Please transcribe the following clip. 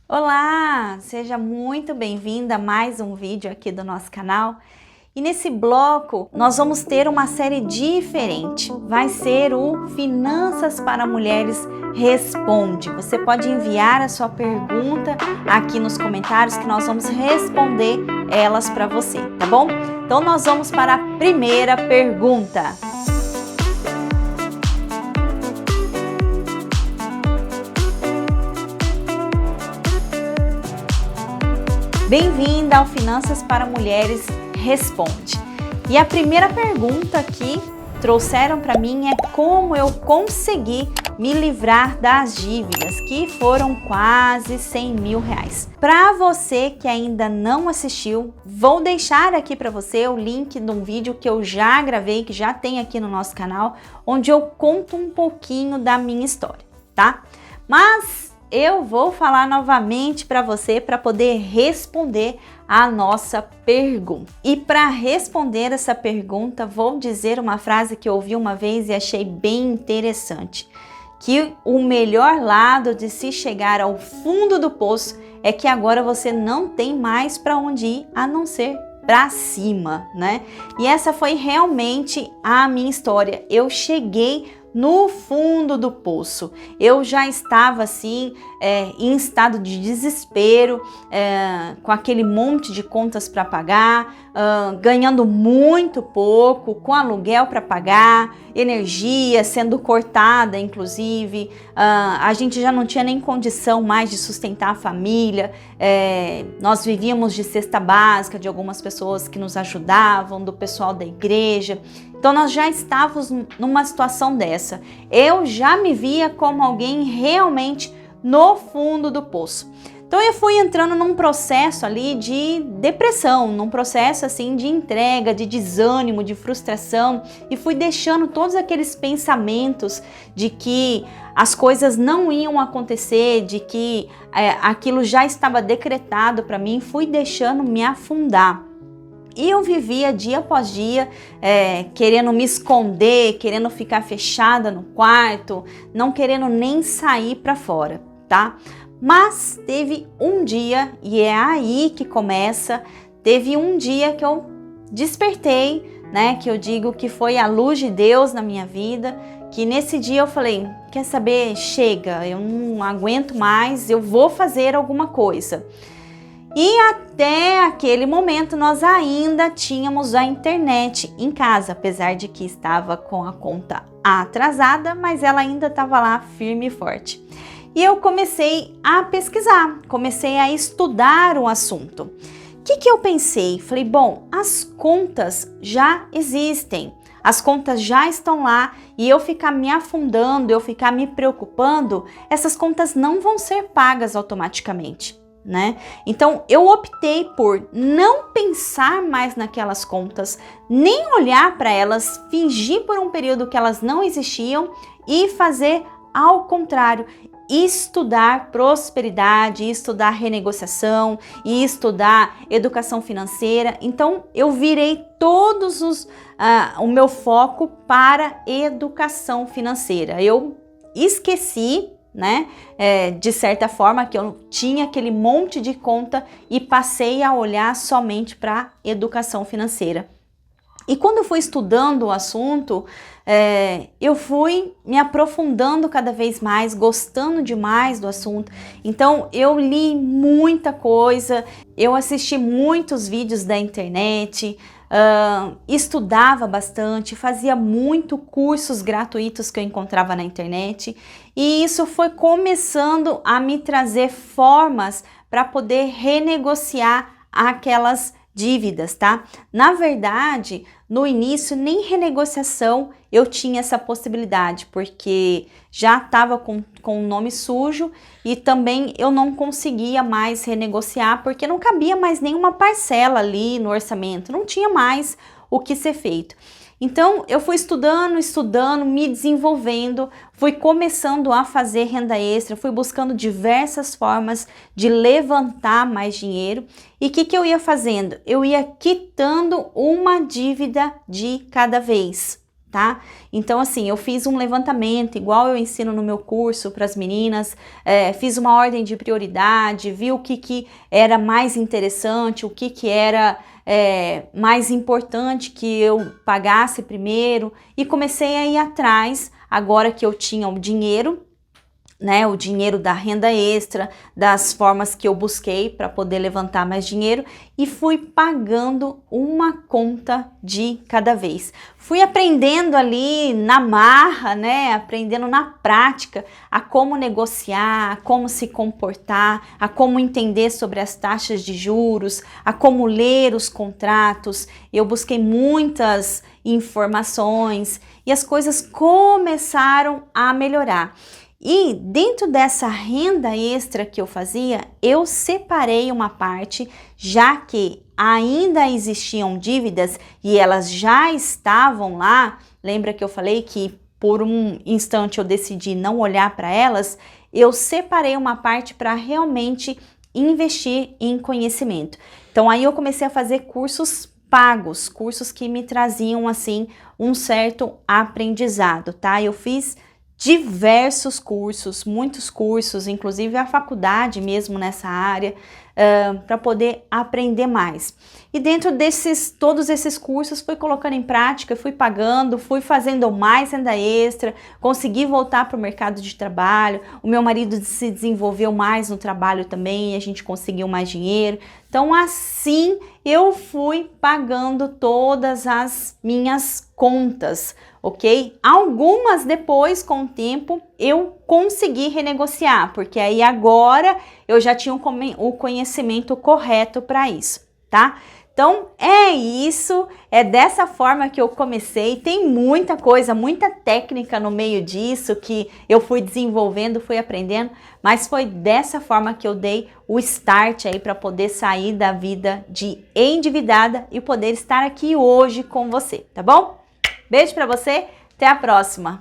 Olá, seja muito bem-vinda a mais um vídeo aqui do nosso canal. E nesse bloco nós vamos ter uma série diferente, vai ser o Finanças para Mulheres Responde. Você pode enviar a sua pergunta aqui nos comentários que nós vamos responder elas para você, tá bom? Então nós vamos para a primeira pergunta. Bem-vinda ao Finanças para Mulheres Responde. E a primeira pergunta que trouxeram para mim é como eu consegui me livrar das dívidas, que foram quase 100 mil reais. Para você que ainda não assistiu, vou deixar aqui para você o link de um vídeo que eu já gravei, que já tem aqui no nosso canal, onde eu conto um pouquinho da minha história, tá? Mas eu vou falar novamente para você para poder responder a nossa pergunta. E para responder essa pergunta, vou dizer uma frase que eu ouvi uma vez e achei bem interessante, que o melhor lado de se chegar ao fundo do poço é que agora você não tem mais para onde ir a não ser para cima, né? E essa foi realmente a minha história. Eu cheguei no fundo do poço. Eu já estava assim, em estado de desespero, com aquele monte de contas para pagar, ganhando muito pouco, com aluguel para pagar, energia sendo cortada, inclusive, a gente já não tinha nem condição mais de sustentar a família, nós vivíamos de cesta básica de algumas pessoas que nos ajudavam, do pessoal da igreja. Então nós já estávamos numa situação dessa. Eu já me via como alguém realmente no fundo do poço. Então eu fui entrando num processo ali de depressão, num processo assim de entrega, de desânimo, de frustração, e fui deixando todos aqueles pensamentos de que as coisas não iam acontecer, de que aquilo já estava decretado para mim, fui deixando me afundar. E eu vivia dia após dia querendo me esconder, querendo ficar fechada no quarto, não querendo nem sair para fora, tá? Mas teve um dia, e é aí que começa, teve um dia que eu despertei, né? Que eu digo que foi a luz de Deus na minha vida, que nesse dia eu falei, quer saber? Chega, eu não aguento mais, eu vou fazer alguma coisa. E até aquele momento nós ainda tínhamos a internet em casa, apesar de que estava com a conta atrasada, mas ela ainda estava lá firme e forte. E eu comecei a pesquisar, comecei a estudar o assunto. O que eu pensei? Falei, bom, as contas já existem, as contas já estão lá e eu ficar me afundando, eu ficar me preocupando, essas contas não vão ser pagas automaticamente, né? Então eu optei por não pensar mais naquelas contas, nem olhar para elas, fingir por um período que elas não existiam e fazer ao contrário, estudar prosperidade, estudar renegociação e estudar educação financeira. Então eu virei o meu foco para educação financeira. Eu esqueci, né, de certa forma, que eu tinha aquele monte de conta e passei a olhar somente para educação financeira. E quando eu fui estudando o assunto, eu fui me aprofundando cada vez mais, gostando demais do assunto. Então eu li muita coisa, eu assisti muitos vídeos da internet, estudava bastante, fazia muito cursos gratuitos que eu encontrava na internet, e isso foi começando a me trazer formas para poder renegociar aquelas dívidas, tá? Na verdade, no início nem renegociação eu tinha essa possibilidade, porque já estava com o nome sujo e também eu não conseguia mais renegociar porque não cabia mais nenhuma parcela ali no orçamento, não tinha mais o que ser feito. Então eu fui estudando, me desenvolvendo, fui começando a fazer renda extra, fui buscando diversas formas de levantar mais dinheiro. E o que eu ia fazendo? Eu ia quitando uma dívida de cada vez, tá? Então, assim, eu fiz um levantamento, igual eu ensino no meu curso para as meninas, fiz uma ordem de prioridade, vi o que era mais interessante, o que era mais importante que eu pagasse primeiro, e comecei a ir atrás, agora que eu tinha o dinheiro, né, o dinheiro da renda extra, das formas que eu busquei para poder levantar mais dinheiro, e fui pagando uma conta de cada vez. Fui aprendendo ali na marra, né, aprendendo na prática a como negociar, a como se comportar, a como entender sobre as taxas de juros, a como ler os contratos. Eu busquei muitas informações e as coisas começaram a melhorar. E dentro dessa renda extra que eu fazia, eu separei uma parte, já que ainda existiam dívidas e elas já estavam lá. Lembra que eu falei que por um instante eu decidi não olhar para elas? Eu separei uma parte para realmente investir em conhecimento. Então aí eu comecei a fazer cursos pagos, cursos que me traziam assim um certo aprendizado, tá? Eu fiz diversos cursos, muitos cursos, inclusive a faculdade mesmo nessa área, para poder aprender mais. E dentro todos esses cursos, fui colocando em prática, fui pagando, fui fazendo mais renda extra, consegui voltar para o mercado de trabalho, o meu marido se desenvolveu mais no trabalho também, a gente conseguiu mais dinheiro. Então assim eu fui pagando todas as minhas contas, ok? Algumas depois, com o tempo, eu consegui renegociar, porque aí agora eu já tinha o conhecimento correto para isso, tá? Então é isso, é dessa forma que eu comecei. Tem muita coisa, muita técnica no meio disso que eu fui desenvolvendo, fui aprendendo, mas foi dessa forma que eu dei o start aí para poder sair da vida de endividada e poder estar aqui hoje com você, tá bom? Beijo para você, até a próxima!